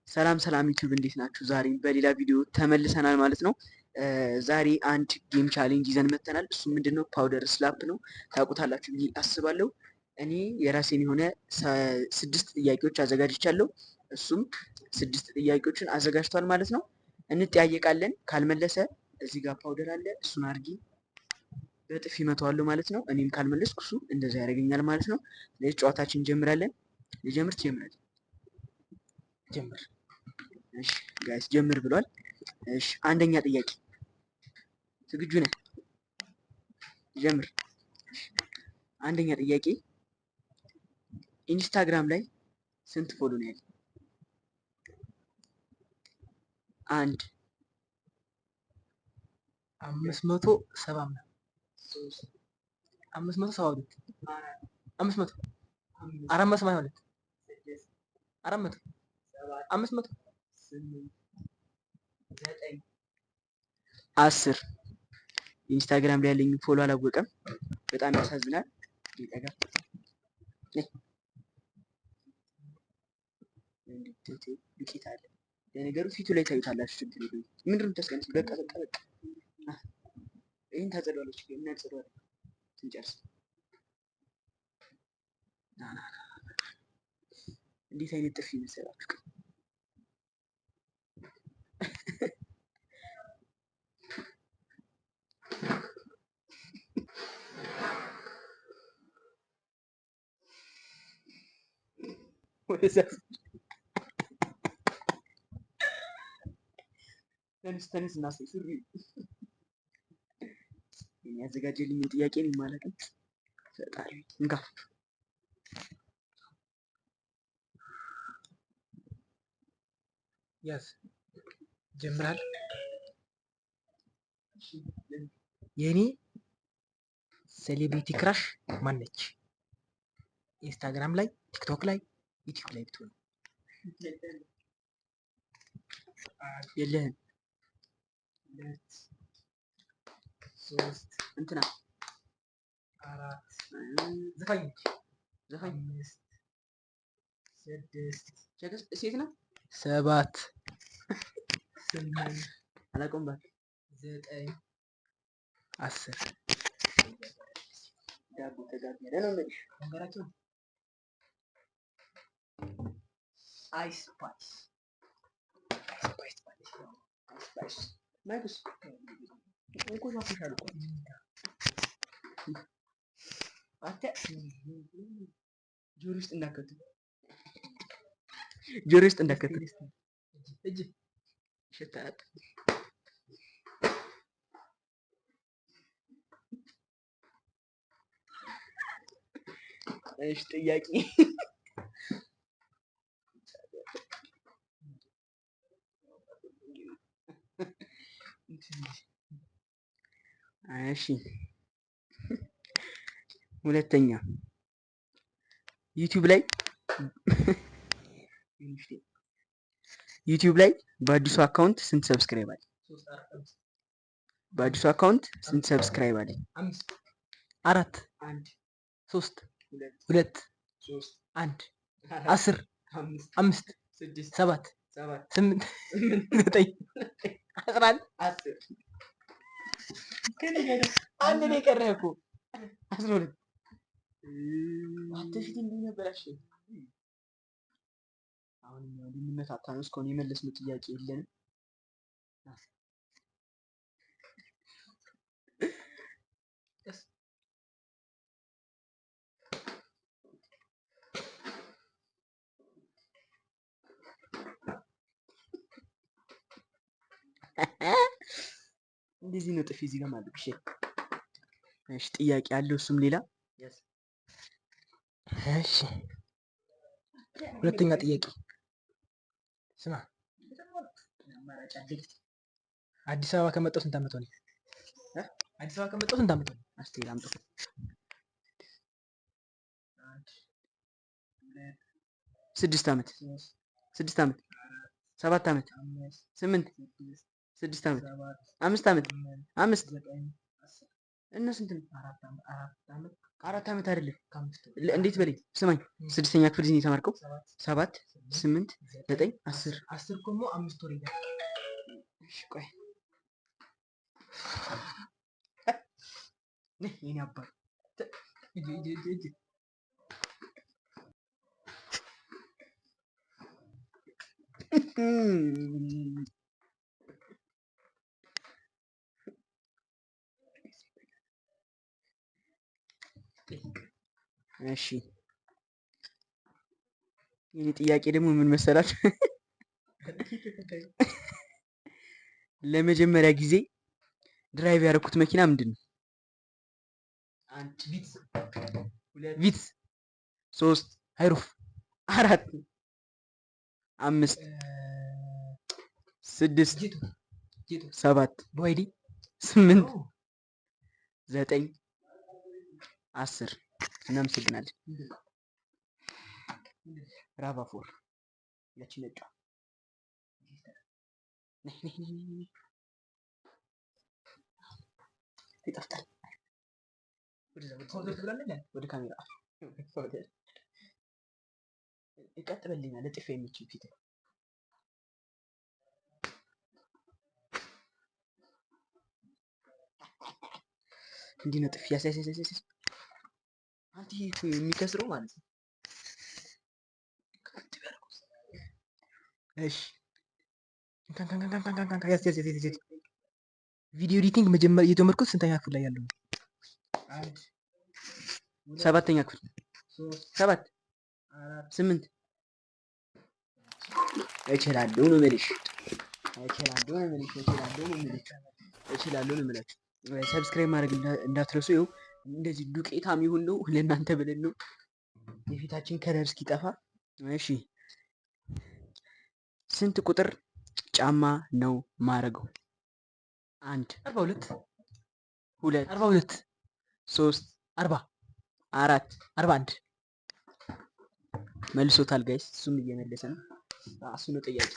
ሰላም ሰላም ዩቲዩብ እንዴት ናችሁ? ዛሬም በሌላ ቪዲዮ ተመልሰናል ማለት ነው። ዛሬ አንድ ጌም ቻሌንጅ ይዘን መተናል። እሱ ምንድነው? ፓውደር ስላፕ ነው። ታውቁታላችሁ ብዬ አስባለሁ። እኔ የራሴን የሆነ 6 ጥያቄዎች አዘጋጅቻለሁ። እሱም 6 ጥያቄዎችን አዘጋጅቷል ማለት ነው። እንጠያየቃለን። ካልመለሰ እዚህ ጋር ፓውደር አለ፣ እሱን አድርጊ በጥፊ መተዋለሁ ማለት ነው። እኔም ካልመለስኩ እሱ እንደዛ ያደርገኛል ማለት ነው። ስለዚህ ጨዋታችን እንጀምራለን። ልጀምር ትጀምራለህ? ጀምር። እሺ ጋይስ ጀምር ብሏል። እሺ አንደኛ ጥያቄ ዝግጁ ነህ? ጀምር። አንደኛ ጥያቄ ኢንስታግራም ላይ ስንት ፎሎ ነው ያለው? 1 570 572 500 482 400 500 10 ኢንስታግራም ላይ ያለኝ ፎሎ አላወቀም። በጣም ያሳዝናል። ይጠጋ ዱቄት አለ። ለነገሩ ፊቱ ላይ ታዩታላችሁ። ችግር የለውም። ምንድን ነው የምታስቀንስ? በቃ ይሄን ታጸዳዋለች። እናጸዳዋለን ስንጨርስ። እንዴት አይነት ጥፊ መሰላችሁ? ተንስ እናሳይ። ሱሪ የሚያዘጋጀልኝን ጥያቄ ነው የማላውቅም። ፈጣሪ እንካ። ያዝ ጀምራል። የኔ ሴሌብሪቲ ክራሽ ማነች? ኢንስታግራም ላይ፣ ቲክቶክ ላይ፣ ዩቲዩብ ላይ ብትሆን የለህም። 2 3 እንትና 4 ዘፋኝ 5 6 ሴት ነው 7 8 አላውቀውም። እባክህ 9 10 ዳቦ ተጋገረ ነው የምልሽ። ነገራቸው አይስ ፓይስ ማይክስ እንኮ ሻፍሻል እኮ አንተ ጆሮ ውስጥ እንዳከቱ እጅ ሸታት። እሺ ጥያቄ እሺ ሁለተኛ ዩቲዩብ ላይ በአዲሱ አካውንት ስንት ሰብስክራይብ አለ? በአዲሱ አካውንት ስንት ሰብስክራይብ አለ? 4 3 2 1 10 5 7 8 9 11 አንድ ነው የቀረህ እኮ 12 አትፊት እንዲህ ነበረሽ። አሁን ልንመታታ ነው። እስካሁን የመለስነው ጥያቄ የለንም። እንደዚህ ነው ጥፊ እዚህ ጋር ማለት ነው። እሺ ጥያቄ አለው እሱም ሌላ። እሺ ሁለተኛ ጥያቄ ስማ፣ አዲስ አበባ ከመጣሁ ስንት ዓመት ሆነኝ? አዲስ አበባ ከመጣሁ ስንት ዓመት ሆነኝ? አስቴር አምጦ 6 ዓመት 6 ዓመት 7 ዓመት 8 6 ዓመት 5 ዓመት 5 እና ስንት ነው? 4 ዓመት 4 ዓመት አይደለም። ከአምስት ወር እንዴት በለኝ ስማኝ፣ 6ኛ ክፍል እዚህ ነው የተማርከው? 7 8 9 10 10 ደግሞ 5 ወር ይላል። እሺ ቆይ የኔ አባት እሺ የኔ ጥያቄ ደግሞ ምን መሰላችሁ? ለመጀመሪያ ጊዜ ድራይቭ ያደረኩት መኪና ምንድን ነው? 1 ቪትስ፣ 2 ቪትስ፣ 3 ሃይሩፍ፣ 4 5 6 ጄቶ 7 ቦይዲ 8 9 10 እናመሰግናለን። ራቫፎር ያቺ ነጯ ይጠፍታል። ወደ ካሜራ ይቀጥልልኛል። ለጥፍ የሚችል ፊት እንዲህ ነው። ጥፍ ያሳያሳያሳያስ አንተ ይሄ እኮ የሚከስረው ማለት ነው። እሺ ቪዲዮ ኤዲቲንግ መጀመሪያ የጀመርኩት ስንተኛ ክፍል ላይ ያለው? 7ኛ ክፍል 7 8 እችላለሁ ነው የምልሽ። እችላለሁ ነው የምልሽ። እችላለሁ ነው የምልሽ። እችላለሁ ነው የምላችሁ። ሰብስክራይብ ማድረግ እንዳትረሱ። ይኸው እንደዚህ ዱቄታም ይሁን ነው ለእናንተ ብለን ነው የፊታችን ከለር እስኪጠፋ። እሺ ስንት ቁጥር ጫማ ነው ማረገው? 1 42 2 42 3 40 4 41 መልሶታል ጋይስ። እሱም እየመለሰ ነው። እሱ ነው ጥያቄ።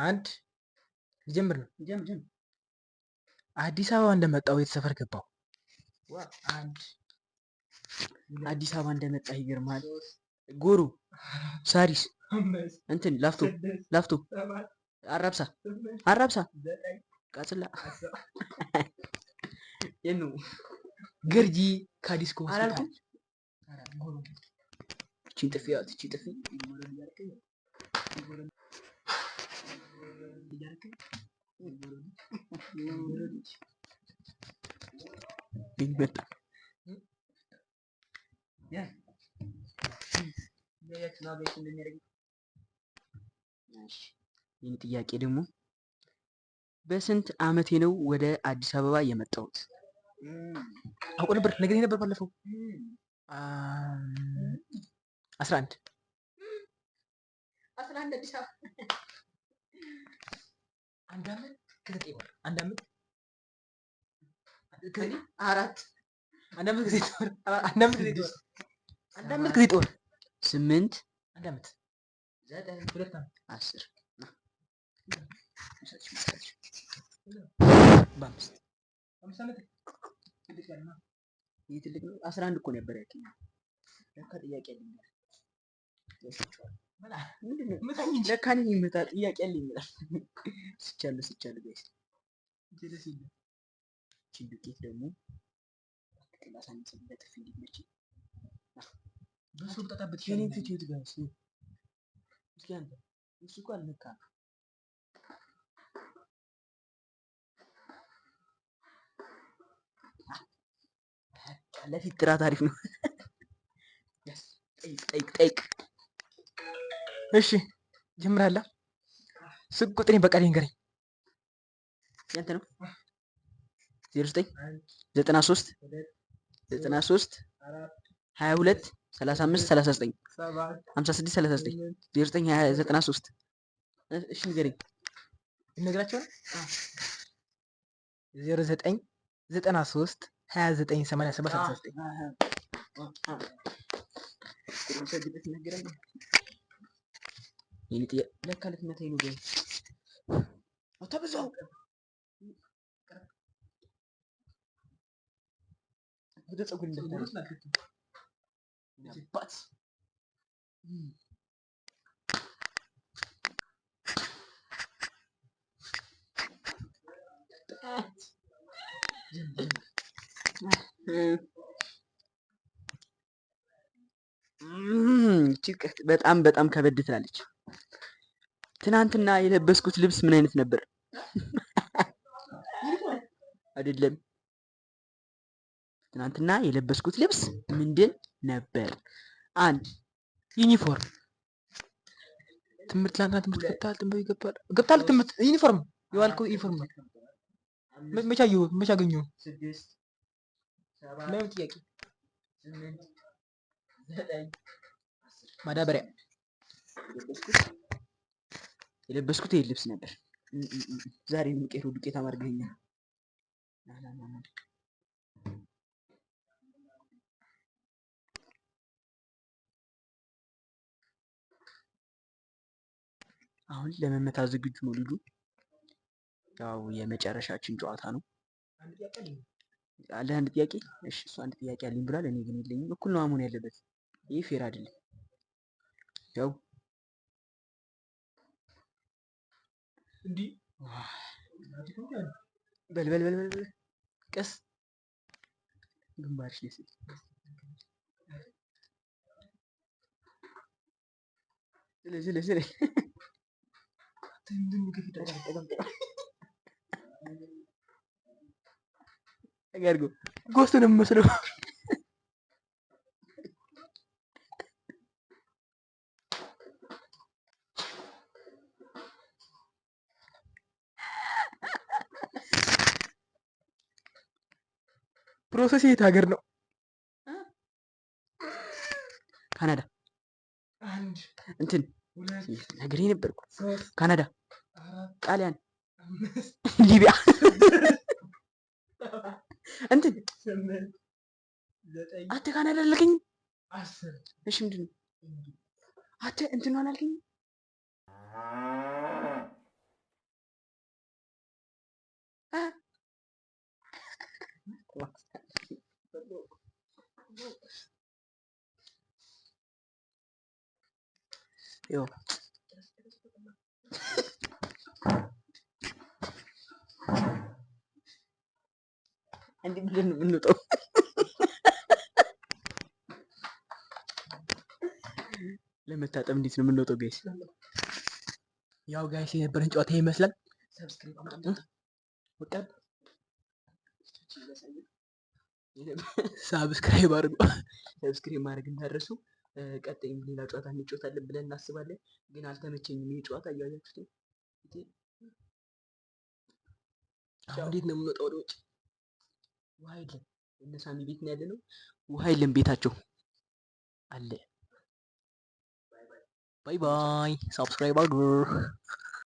አንድ ጀምር ነው ጀምር። አዲስ አበባ እንደመጣው የት ሰፈር ገባው? አንድ አዲስ አበባ እንደመጣ ይገርማል። ጎሩ፣ ሳሪስ፣ እንትን ላፍቶ፣ አራብሳ፣ ቃጽላ፣ የኑ ገርጂ ካዲስኮ ሆስፒታል። እቺን ጥፊ ያት እቺ ጥፊ ይመጣ ይህን ጥያቄ ደግሞ በስንት ዓመቴ ነው ወደ አዲስ አበባ የመጣሁት? አውቆ ነበር ነገርኝ ነበር ባለፈው 11 አዲስ አበባ አንድ ዓመት ከዘጠኝ ወር አንድ ዓመት አራት አንድ ዓመት ከዘጠኝ ወር አንድ ዓመት ከዘጠኝ ወር አንድ ዓመት ከዘጠኝ ወር 8 አንድ ዓመት 9 2 ዓመት 10 በአምስት ዓመት ይህ ትልቅ ነው። 11 እኮ ነበር ያልከኝ። ለካ ጥያቄ አለኝ ለካ እኔን የሚመጣ ጥያቄ አለኝ ይላል። ስቻለሁ ጋይስ። ይህችን ዱቄት ደግሞ ክላስ አንጽፍ ለጥፍ እንዲመች በሱ ብጣጣበት የኔን ፊት ይዩት ጋይስ። እስኪ አንተ እሱ እኮ አልነካም። ለፊት ጥራት አሪፍ ነው። ጠይቅ። እሺ ጀምራለሁ። ስልክ ቁጥሬን በቃ ንገረኝ። ያንተ ነው 09 93 22 35 39 56 39 09 93 እሺ ንገረኝ። እነግራቸው ነው 09 93 29 87 39 የኔ ጥያቄ ለካ ልትመታኝ ነው ጋይስ። አታበዛው ወደ ፀጉር እንዳታረግ አባት በጣም በጣም ከበድ ትላለች። ትናንትና የለበስኩት ልብስ ምን አይነት ነበር? አይደለም። ትናንትና የለበስኩት ልብስ ምንድን ነበር? አንድ ዩኒፎርም። ትምህርት ትላንትና ትምህርት ገብታል ትምህርት ዩኒፎርም የዋልከው ዩኒፎርም ነው። መቼ አገኘሁ? ለምን ጥያቄ ማዳበሪያ የለበስኩት ይሄ ልብስ ነበር። ዛሬ የሚቀሩ ዱቄት አማርገኛል። አሁን ለመመታት ዝግጁ ነው ልጁ። ያው የመጨረሻችን ጨዋታ ነው። አለ አንድ ጥያቄ። እሺ እሱ አንድ ጥያቄ አለኝ ብሏል። እኔ ግን የለኝም። እኩል ነው መሆን ያለበት። ይህ ፌር አይደለም። ያው እንዲህ በል ቀስ ግንባርሽ ላይ ስለዚህ አጋርጎ ጎስት ነው የሚመስለው። ፕሮሰስ የት ሀገር ነው? ካናዳ። እንትን ነግሬ ነበርኩ። ካናዳ፣ ጣሊያን፣ ሊቢያ እንትን አንተ ካናዳ አልከኝም? እሺ ምንድን ነው አንተ እንትን ነው አላልከኝም? ይኸው እንዴ ብለን ነው የምንወጣው? ለመታጠብ እንዴት ነው የምንወጣው? ጋይስ ያው ጋይስ የነበረን ጨዋታ ይመስላል። ሳብስክራይብ አድርጉ። ሰብስክራይብ ማድረግ እንዳትረሱ። ቀጣይም ሌላ ጨዋታ እንጫወታለን ብለን እናስባለን። ግን አልተመቸኝም ይሄ ጨዋታ እያያችሁት ነው። አሁን እንዴት ነው የምንወጣው ወደ ውጭ? ውሃ የለም። እነ ሳሚ ቤት ነው ያለነው። ውሃ የለም ቤታቸው አለ። ባይ ባይ። ሰብስክራይብ አድርጉ።